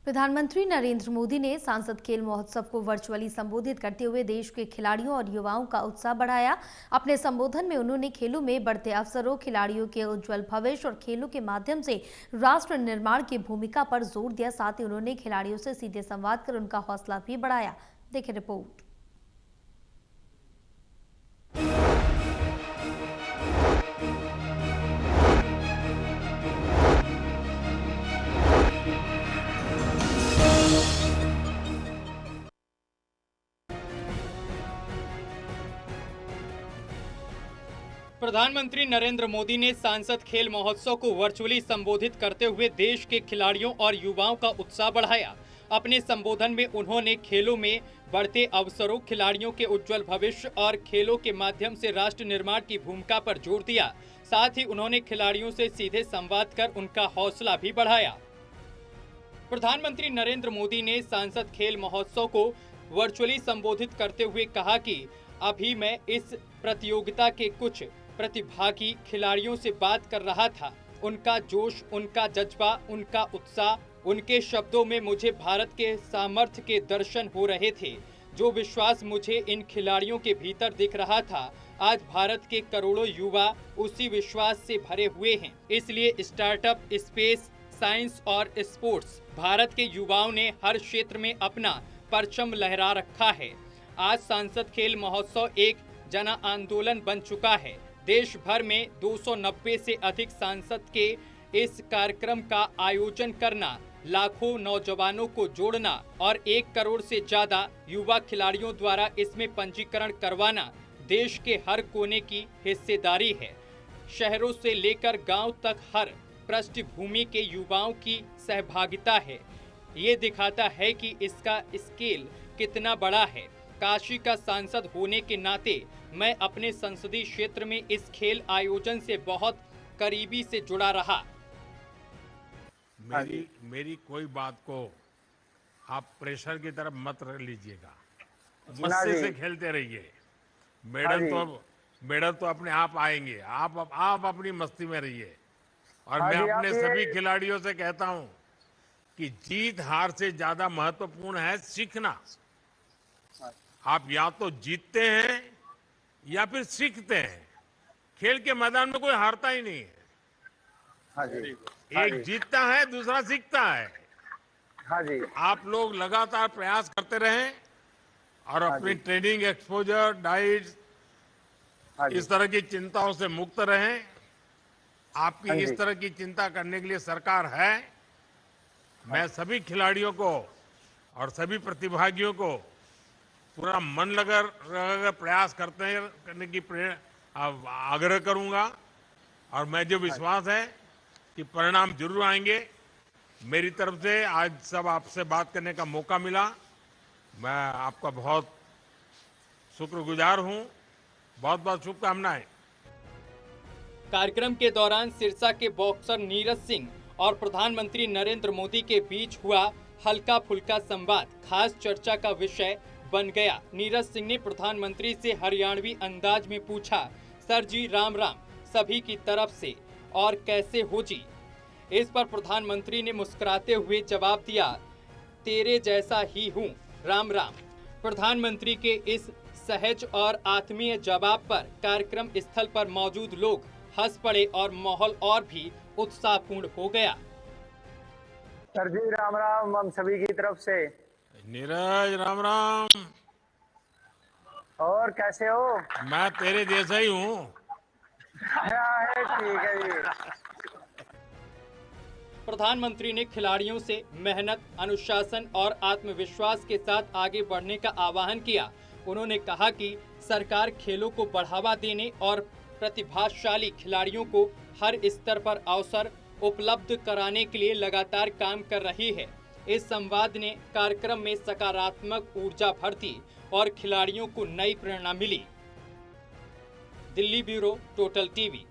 प्रधानमंत्री नरेंद्र मोदी ने सांसद खेल महोत्सव को वर्चुअली संबोधित करते हुए देश के खिलाड़ियों और युवाओं का उत्साह बढ़ाया। अपने संबोधन में उन्होंने खेलों में बढ़ते अवसरों, खिलाड़ियों के उज्जवल भविष्य और खेलों के माध्यम से राष्ट्र निर्माण की भूमिका पर जोर दिया। साथ ही उन्होंने खिलाड़ियों से सीधे संवाद कर उनका हौसला भी बढ़ाया। देखिए रिपोर्ट। प्रधानमंत्री नरेंद्र मोदी ने सांसद खेल महोत्सव को वर्चुअली संबोधित करते हुए देश के खिलाड़ियों और युवाओं का उत्साह बढ़ाया। अपने संबोधन में उन्होंने खेलों में बढ़ते अवसरों, खिलाड़ियों के उज्जवल भविष्य और खेलों के माध्यम से राष्ट्र निर्माण की भूमिका पर जोर दिया। साथ ही उन्होंने खिलाड़ियों से सीधे संवाद कर उनका हौसला भी बढ़ाया। प्रधानमंत्री नरेंद्र मोदी ने सांसद खेल महोत्सव को वर्चुअली संबोधित करते हुए कहा कि अभी मैं इस प्रतियोगिता के कुछ प्रतिभागी खिलाड़ियों से बात कर रहा था। उनका जोश, उनका जज्बा, उनका उत्साह, उनके शब्दों में मुझे भारत के सामर्थ्य के दर्शन हो रहे थे। जो विश्वास मुझे इन खिलाड़ियों के भीतर दिख रहा था, आज भारत के करोड़ों युवा उसी विश्वास से भरे हुए हैं। इसलिए स्टार्टअप, स्पेस, साइंस और स्पोर्ट्स, भारत के युवाओं ने हर क्षेत्र में अपना परचम लहरा रखा है। आज सांसद खेल महोत्सव एक जन आंदोलन बन चुका है। देश भर में 290 से अधिक सांसद के इस कार्यक्रम का आयोजन करना, लाखों नौजवानों को जोड़ना और 1 करोड़ से ज्यादा युवा खिलाड़ियों द्वारा इसमें पंजीकरण करवाना देश के हर कोने की हिस्सेदारी है। शहरों से लेकर गांव तक हर पृष्ठभूमि के युवाओं की सहभागिता है। ये दिखाता है कि इसका स्केल कितना बड़ा है। काशी का सांसद होने के नाते मैं अपने संसदीय क्षेत्र में इस खेल आयोजन से बहुत करीबी से जुड़ा रहा। मेरी कोई बात को आप प्रेशर की तरफ मत रख लीजिएगा। गुस्से से खेलते रहिए। मेडल तो अपने आप आएंगे। आप अपनी मस्ती में रहिए। और मैं अपने सभी खिलाड़ियों से कहता हूं कि जीत हार से ज्यादा महत्वपूर्ण है सीखना। आप या तो जीतते हैं या फिर सीखते हैं। खेल के मैदान में कोई हारता ही नहीं है। एक जीतता है, दूसरा सीखता है। आप लोग लगातार प्रयास करते रहें और अपनी ट्रेनिंग, एक्सपोजर, डाइट, इस तरह की चिंताओं से मुक्त रहें। आपकी इस तरह की चिंता करने के लिए सरकार है। मैं सभी खिलाड़ियों को और सभी प्रतिभागियों को पूरा मन लगाकर प्रयास करने की आग्रह करूंगा। और मैं जो विश्वास है कि परिणाम जरूर आएंगे। मेरी तरफ से आज सब आपसे बात करने का मौका मिला। मैं आपका बहुत शुक्रगुजार हूं। बहुत बहुत शुभकामनाएं। कार्यक्रम के दौरान सिरसा के बॉक्सर नीरज सिंह और प्रधानमंत्री नरेंद्र मोदी के बीच हुआ हल्का फुल्का संवाद खास चर्चा का विषय बन गया। नीरज सिंह ने प्रधानमंत्री से हरियाणवी अंदाज में पूछा, सर जी राम राम सभी की तरफ से, और कैसे हो जी। इस पर प्रधानमंत्री ने मुस्कुराते हुए जवाब दिया, तेरे जैसा ही हूँ, राम राम। प्रधानमंत्री के इस सहज और आत्मीय जवाब पर कार्यक्रम स्थल पर मौजूद लोग हंस पड़े और माहौल और भी उत्साहपूर्ण हो गया। सर जी राम राम हम सभी की तरफ से। नीरज राम राम। और कैसे हो? मैं तेरे जैसा ही हूँ। ठीक है जी। प्रधानमंत्री ने खिलाड़ियों से मेहनत, अनुशासन और आत्मविश्वास के साथ आगे बढ़ने का आह्वान किया। उन्होंने कहा कि सरकार खेलों को बढ़ावा देने और प्रतिभाशाली खिलाड़ियों को हर स्तर पर अवसर उपलब्ध कराने के लिए लगातार काम कर रही है। इस संवाद ने कार्यक्रम में सकारात्मक ऊर्जा भर दी और खिलाड़ियों को नई प्रेरणा मिली। Delhi bureau, total TV.